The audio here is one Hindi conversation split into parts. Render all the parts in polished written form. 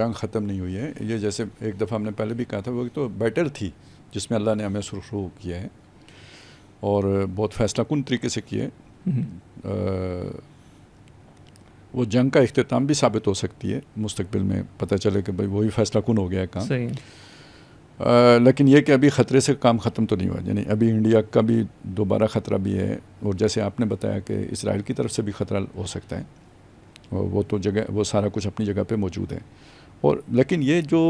जंग ख़त्म नहीं हुई है। ये जैसे एक दफ़ा हमने पहले भी कहा था, वो तो बैटल थी जिसमें अल्लाह ने हमें सुरखरू किया है और बहुत फैसला कुन तरीके से किया है। वो जंग का इख्तिताम भी साबित हो सकती है मुस्तकबिल में, पता चले कि भाई वही फैसला कुन हो गया है काम। लेकिन ये कि अभी ख़तरे से काम ख़त्म तो नहीं हुआ, यानी अभी इंडिया का भी दोबारा ख़तरा भी है, और जैसे आपने बताया कि इसराइल की तरफ से भी ख़तरा हो सकता है, वो तो जगह वो सारा कुछ अपनी जगह पे मौजूद है। और लेकिन ये जो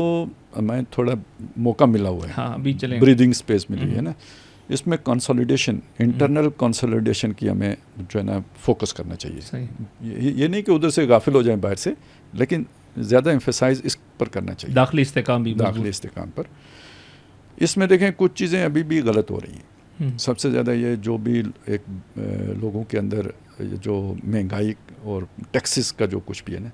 हमें थोड़ा मौका मिला हुआ है, हाँ, अभी चलें, ब्रीदिंग स्पेस मिली है ना, इसमें कंसोलिडेशन, इंटरनल कंसोलिडेशन की हमें जो है ना फोकस करना चाहिए। ये नहीं कि उधर से गाफिल हो जाए बाहर से, लेकिन ज़्यादा एम्फेसाइज इस पर करना चाहिए, दाखिली इस्तेकाम भी, दाखिली इस्तेकाम पर। इसमें देखें कुछ चीज़ें अभी भी गलत हो रही हैं। सबसे ज़्यादा ये जो भी एक लोगों के अंदर जो महंगाई और टैक्सेस का जो कुछ भी है ना,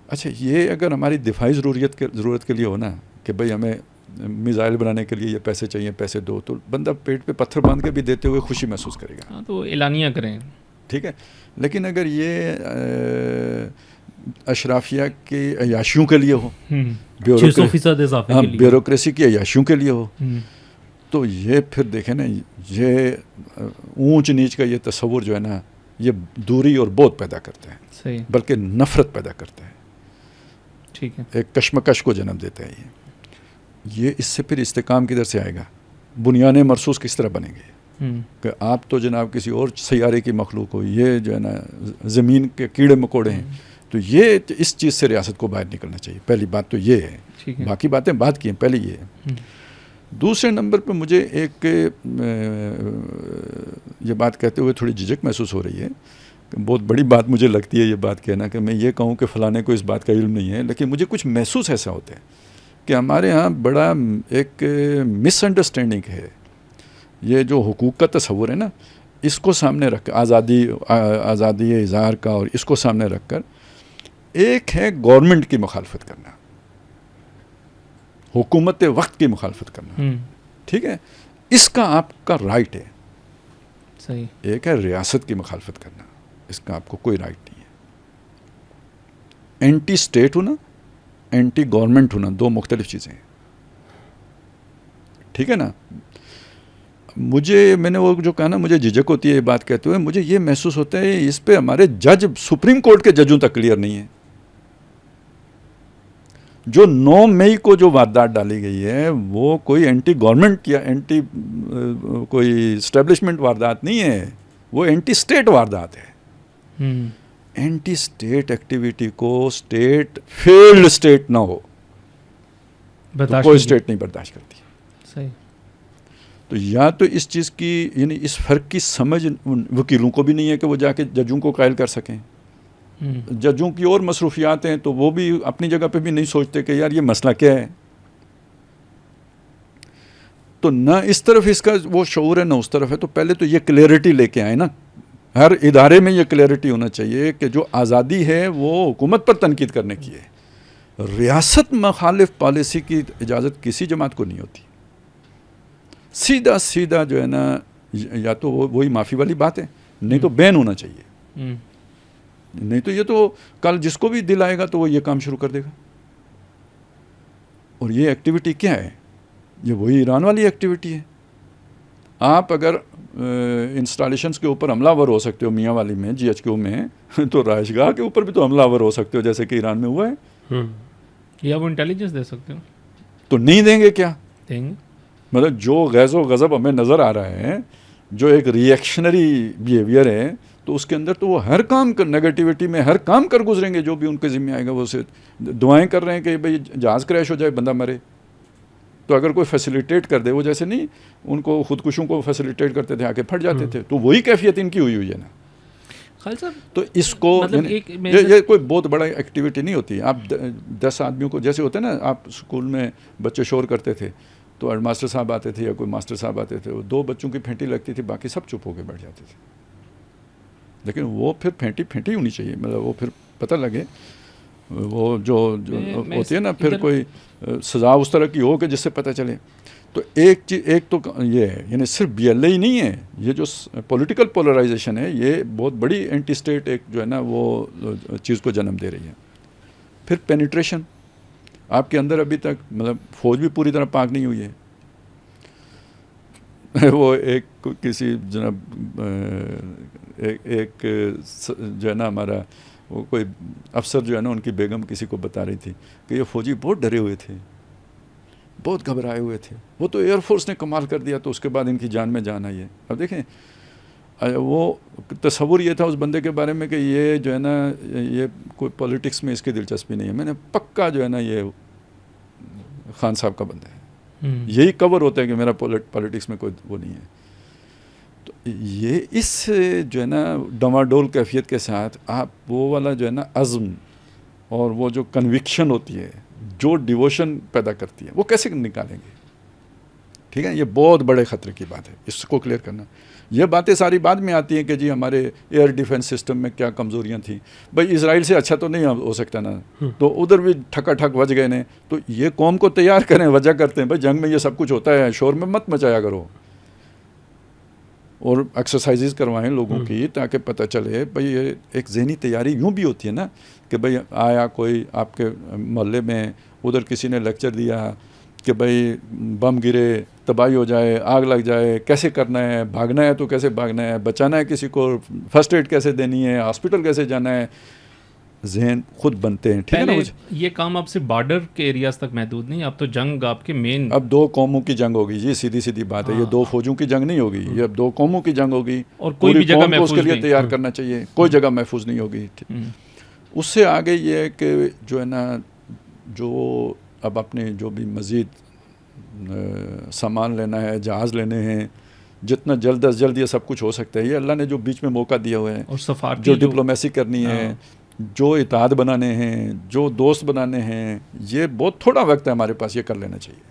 अच्छा ये अगर हमारी दिफाई ज़रूरत के लिए हो ना कि भाई हमें मिज़ाइल बनाने के लिए ये पैसे चाहिए, पैसे दो, तो बंदा पेट पे पत्थर बांध के भी देते हुए खुशी महसूस करेगा। हाँ, तो एलानिया करें, ठीक है। लेकिन अगर ये अशराफिया के अयाशियों के लिए हो, 600% इजाफे के लिए, ब्यूरोक्रेसी की अयाशियों के लिए हो, तो ये फिर देखें ना, ये ऊंच नीच का ये तस्वुर जो है ना, ये दूरी और बोध पैदा करता है, बल्कि नफ़रत पैदा करता है। ठीक है, एक कश्मकश को जन्म देता है ये इससे फिर इस्तेकाम किधर से आएगा, बुनियादें मरसूस किस तरह बनेंगे कि आप तो जनाब किसी और सैयारे की मखलूक हो, ये जो है ना ज़मीन के कीड़े मकोड़े हैं। तो ये इस चीज़ से रियासत को बाहर निकलना चाहिए, पहली बात तो ये है। बाकी बातें बात की हैं, पहले ये है। दूसरे नंबर पे मुझे एक ये बात कहते हुए थोड़ी झिझक महसूस हो रही है, बहुत बड़ी बात मुझे लगती है ये बात कहना कि मैं ये कहूँ कि फ़लाने को इस बात का इल्म नहीं है, लेकिन मुझे कुछ महसूस ऐसा होता है कि हमारे यहाँ बड़ा एक मिसअंडरस्टैंडिंग है। ये जो हुकूक का तस्वुर है ना, इसको सामने रख कर, आज़ादी इज़हार का, और इसको सामने रख कर एक है गवर्नमेंट की मुखालफत करना, हुकूमत वक्त की मुखालफत करना, ठीक है, इसका आपका राइट है। सही। एक है रियासत की मुखालफत करना, इसका आपको कोई राइट नहीं है। एंटी स्टेट होना, एंटी गवर्नमेंट होना, दो मुख्तलिफ चीज़ें हैं, ठीक है ना। मैंने वो जो कहा ना, मुझे झिझक होती है ये बात कहते हुए, मुझे ये महसूस होता है इस पे हमारे जज, सुप्रीम कोर्ट के जजों तक क्लियर नहीं है। जो 9 मई को जो वारदात डाली गई है वो कोई एंटी गवर्नमेंट या एंटी कोई इस्टेब्लिशमेंट वारदात नहीं है, वो एंटी स्टेट वारदात है। एंटी स्टेट एक्टिविटी को स्टेट, फेल्ड स्टेट ना हो तो कोई स्टेट नहीं बर्दाश्त करती। सही। तो या तो इस चीज़ की, यानी इस फ़र्क की समझ वकीलों को भी नहीं है कि वो जाके जजों को कायल कर सकें। जजों की और मसरूफियात हैं तो वो भी अपनी जगह पे भी नहीं सोचते कि यार ये मसला क्या है। तो ना इस तरफ इसका वो शऊर है ना उस तरफ है। तो पहले तो ये क्लैरिटी लेके आए ना, हर इदारे में ये क्लैरिटी होना चाहिए कि जो आज़ादी है वो हुकूमत पर तनकीद करने की है। रियासत मुखालिफ पॉलिसी की इजाज़त किसी जमात को नहीं होती। सीधा सीधा जो है ना, या तो वही माफ़ी वाली बात है, नहीं तो बैन होना चाहिए। नहीं तो ये तो कल जिसको भी दिल आएगा तो वो ये काम शुरू कर देगा। और ये एक्टिविटी क्या है? ये वही ईरान वाली एक्टिविटी है। आप अगर इंस्टॉलेशंस के ऊपर हमलावर हो सकते हो, मियाँ वाली में, GHQ में, तो राइशगाह के ऊपर भी तो हमलावर हो सकते हो, जैसे कि ईरान में हुआ है। या वो इंटेलिजेंस दे सकते हो। तो नहीं देंगे क्या? देंगे। मतलब जो गैज़ो गज़ब हमें नज़र आ रहा है, जो एक रिएक्शनरी बिहेवियर है, तो उसके अंदर तो वो हर काम कर, नेगेटिविटी में हर काम कर गुजरेंगे। जो भी उनके ज़िम्मे आएगा वो से दुआएं कर रहे हैं कि भाई जहाज़ क्रैश हो जाए, बंदा मरे। तो अगर कोई फैसिलिटेट कर दे, वो जैसे नहीं उनको खुदकुशों को फैसिलिटेट करते थे, आके फट जाते थे, तो वही कैफियत इनकी हुई है ना। तो इसको मतलब ये कोई बहुत बड़ा एक्टिविटी नहीं होती। आप 10 आदमियों को, जैसे होते हैं ना, आप स्कूल में बच्चे शोर करते थे तो हेडमास्टर साहब आते थे या कोई मास्टर साहब आते थे, वो 2 बच्चों की फेंटी लगती थी, बाकी सब चुप होकर बैठ जाते थे। लेकिन वो फिर फेंटी होनी चाहिए, मतलब वो फिर पता लगे, वो जो होती है ना, फिर कोई सज़ा उस तरह की हो कि जिससे पता चले। तो एक तो ये है, यानी सिर्फ BLA ही नहीं है, ये जो पॉलिटिकल पोलराइजेशन है, ये बहुत बड़ी एंटी स्टेट एक जो है ना वो चीज़ को जन्म दे रही है। फिर पेनिट्रेशन, आपके अंदर अभी तक मतलब फौज भी पूरी तरह पाक नहीं हुई है। वो एक किसी जनाब एक जो है ना हमारा वो कोई अफसर जो है ना उनकी बेगम किसी को बता रही थी कि ये फौजी बहुत डरे हुए थे, बहुत घबराए हुए थे, वो तो एयरफोर्स ने कमाल कर दिया तो उसके बाद इनकी जान में जान आई है। अब देखें वो तस्वुर ये था उस बंदे के बारे में कि ये जो है ना ये कोई पॉलिटिक्स में इसकी दिलचस्पी नहीं है, मैंने पक्का जो है ना ये खान साहब का बंदा है, यही कवर होता है कि मेरा पॉलिटिक्स में कोई वो नहीं है। तो ये इस जो है ना डमाडोल कैफियत के साथ आप वो वाला जो है ना अज़्म और वो जो कन्विक्शन होती है, जो डिवोशन पैदा करती है, वो कैसे निकालेंगे? ठीक है, ये बहुत बड़े ख़तरे की बात है, इसको क्लियर करना। ये बातें सारी बाद में आती हैं कि जी हमारे एयर डिफेंस सिस्टम में क्या कमज़ोरियाँ थी। भाई इसराइल से अच्छा तो नहीं हो सकता ना, तो उधर भी ठका ठक बज गए ने, तो ये कौम को तैयार करें, वजह करते हैं भाई जंग में ये सब कुछ होता है, शोर में मत मचाया करो, और एक्सरसाइजेज करवाएं लोगों की ताकि पता चले भाई ये एक ज़हनी तैयारी यूँ भी होती है ना कि भाई आया कोई आपके मोहल्ले में, उधर किसी ने लेक्चर दिया कि भाई बम गिरे, तबाही हो जाए, आग लग जाए, कैसे करना है, भागना है तो कैसे भागना है, बचाना है किसी को, फर्स्ट एड कैसे देनी है, हॉस्पिटल कैसे जाना है, जहन खुद बनते हैं। ठीक है ना? ये काम अब सिर्फ बॉर्डर के एरियाज तक महदूद नहीं, अब तो जंग आपके मेन, अब दो कौमों की जंग होगी जी, सीधी सीधी बात है। ये दो फौजों की जंग नहीं होगी, ये अब दो कौमों की जंग होगी, और कोई भी जगह महफूज उसके लिए तैयार करना चाहिए, कोई जगह महफूज नहीं होगी। उससे आगे ये है कि जो है ना जो अब अपने जो भी मज़ीद सामान लेना है, जहाज़ लेने हैं, जितना जल्द अज जल्द ये सब कुछ हो सकता है, ये अल्लाह ने जो बीच में मौका दिया हुआ है, और सफारती जो डिप्लोमेसी करनी है, जो इताद बनाने हैं, जो दोस्त बनाने हैं, ये बहुत थोड़ा वक्त है हमारे पास, ये कर लेना चाहिए।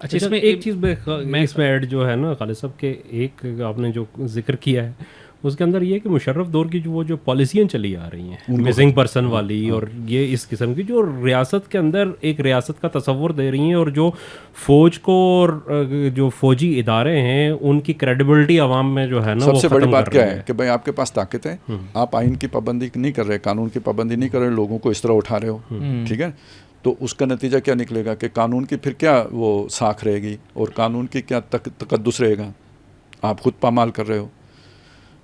अच्छा, इसमें एक चीज़ मैं इसमें ऐड जो है ना खालिद साहब के, एक आपने जो जिक्र किया है उसके अंदर ये है कि मुशर्रफ दौर की जो वो जो पॉलिसियाँ चली आ रही हैं मिसिंग पर्सन वाली, और ये इस किस्म की जो रियासत के अंदर एक रियासत का तस्वर दे रही हैं, और जो फ़ौज को और जो फ़ौजी इदारे हैं उनकी क्रेडिबिलिटी आवाम में जो है ना सबसे बड़ी बात क्या है कि भाई आपके पास ताकत है, आप आइन की पाबंदी नहीं कर रहे, कानून की पाबंदी नहीं कर रहे, लोगों को इस तरह उठा रहे हो, ठीक है, तो उसका नतीजा क्या निकलेगा कि कानून की फिर क्या वो साख रहेगी और कानून की क्या तकद्दुस रहेगा, आप खुद पामाल कर रहे हो।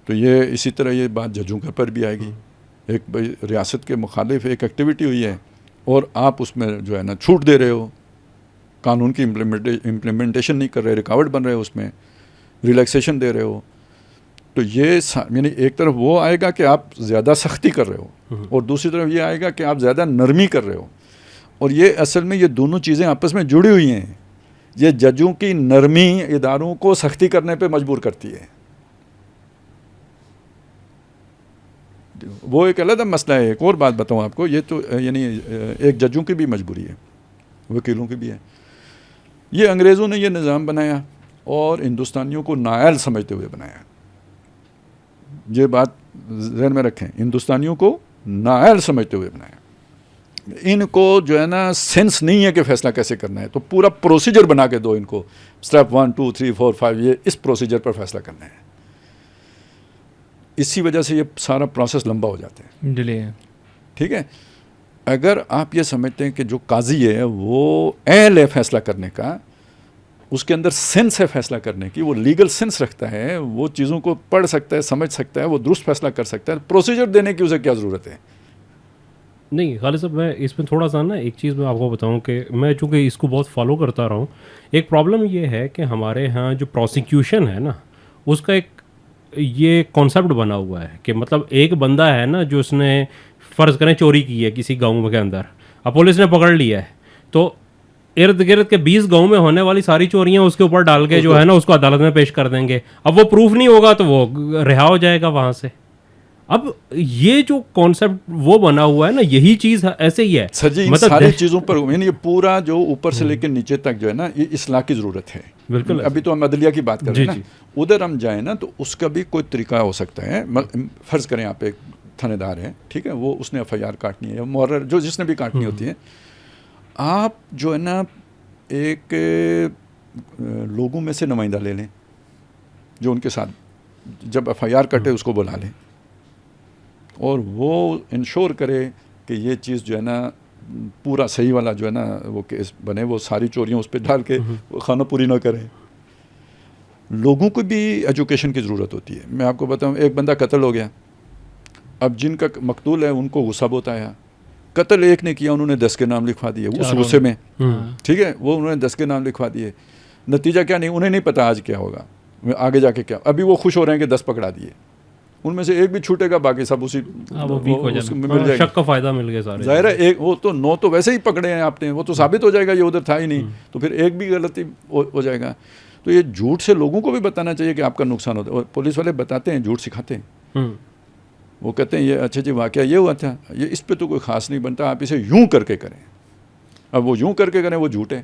तो ये इसी तरह ये बात जजों के पर भी आएगी। एक भाई रियासत के मुखालिफ एक एक्टिविटी हुई है और आप उसमें जो है ना छूट दे रहे हो, कानून की इम्प्लीमेंटेशन नहीं कर रहे, रुकावट बन रहे हो, उसमें रिलैक्सेशन दे रहे हो, तो ये यानी एक तरफ वो आएगा कि आप ज़्यादा सख्ती कर रहे हो और दूसरी तरफ ये आएगा कि आप ज़्यादा नरमी कर रहे हो, और ये असल में ये दोनों चीज़ें आपस में जुड़ी हुई हैं। ये जजों की नरमी इदारों को सख्ती करने पे मजबूर करती है, वो एक अलग मसला है। एक और बात बताऊं आपको, ये तो यानी एक जजों की भी मजबूरी है, वकीलों की भी है। ये अंग्रेज़ों ने ये निज़ाम बनाया और हिंदुस्तानियों को नाअहल समझते हुए बनाया, ये बात ज़हन में रखें, हिंदुस्तानियों को नाअहल समझते हुए बनाया। इनको जो है ना सेंस नहीं है कि फ़ैसला कैसे करना है, तो पूरा प्रोसीजर बना के दो इनको, स्टेप 1 2 3 4 5, ये इस प्रोसीजर पर फैसला करना है। इसी वजह से ये सारा प्रोसेस लंबा हो जाता है, डिले है। ठीक है, अगर आप ये समझते हैं कि जो काजी है वो अहल है फैसला करने का, उसके अंदर सेंस है फैसला करने की, वो लीगल सेंस रखता है, वो चीज़ों को पढ़ सकता है, समझ सकता है, वो दुरुस्त फैसला कर सकता है, प्रोसीजर देने की उसे क्या ज़रूरत है? नहीं खालिद साहब, मैं इसमें थोड़ा सा ना एक चीज़ मैं आपको बताऊं कि मैं चूँकि इसको बहुत फॉलो करता रहा हूँ, एक प्रॉब्लम ये है कि हमारे यहाँ जो प्रोसिक्यूशन है ना, उसका एक ये कॉन्सेप्ट बना हुआ है कि मतलब एक बंदा है ना जो उसने फ़र्ज़ करें चोरी की है किसी गांव के अंदर, अब पुलिस ने पकड़ लिया है, तो इर्द गिर्द के 20 गांव में होने वाली सारी चोरियां उसके ऊपर डाल के जो है ना उसको अदालत में पेश कर देंगे। अब वो प्रूफ नहीं होगा तो वो रिहा हो जाएगा वहाँ से। अब ये जो कॉन्सेप्ट वो बना हुआ है ना, यही चीज़ ऐसे ही है सर जी, मतलब सारी चीज़ों पर यानी ये पूरा जो ऊपर से लेकर नीचे तक जो है ना, ये इस्लाह की ज़रूरत है। बिल्कुल, अभी तो हम अदलिया की बात कर रहे हैं ना, उधर हम जाएँ ना तो उसका भी कोई तरीका हो सकता है। फ़र्ज़ करें आप एक थानेदार है, ठीक है, वो उसने FIR काटनी है या मुहर्रर जो जिसने भी काटनी होती है, आप जो है ना एक लोगों में से नुमाइंदा ले लें जो उनके साथ जब FIR कटे उसको बुला लें और वो इंश्योर करे कि ये चीज़ जो है ना पूरा सही वाला जो है ना वो केस बने, वो सारी चोरियां उस पर डाल के वो खाना पूरी ना करें। लोगों को भी एजुकेशन की ज़रूरत होती है। मैं आपको बताऊं, एक बंदा कत्ल हो गया, अब जिनका मकतूल है उनको गुस्सा बहुत आया, कत्ल एक ने किया, उन्होंने 10 के नाम लिखवा दिए उस गुस्से में, ठीक है, वो उन्होंने 10 के नाम लिखवा दिए। नतीजा क्या, नहीं उन्हें नहीं पता आज क्या होगा, आगे जाके क्या। अभी वो खुश हो रहे हैं कि 10 पकड़ा दिए, उनमें से एक भी छूटेगा, बाकी सब उसी वो वीक हो जाएगा, मिल जाएगा। शक का फ़ायदा मिल गया सारे। ज़ाहिर है एक वो तो 9 तो वैसे ही पकड़े हैं आपने, वो तो साबित हो जाएगा ये उधर था ही नहीं, तो फिर एक भी गलती हो जाएगा। तो ये झूठ से लोगों को भी बताना चाहिए कि आपका नुकसान होता है। और पुलिस वाले बताते हैं, झूठ सिखाते हैं। वो कहते हैं ये अच्छा जी वाकया ये हुआ था, ये इस पे तो कोई ख़ास नहीं बनता, आप इसे यूं करके करें। अब वो यूं करके करें वो झूठ है।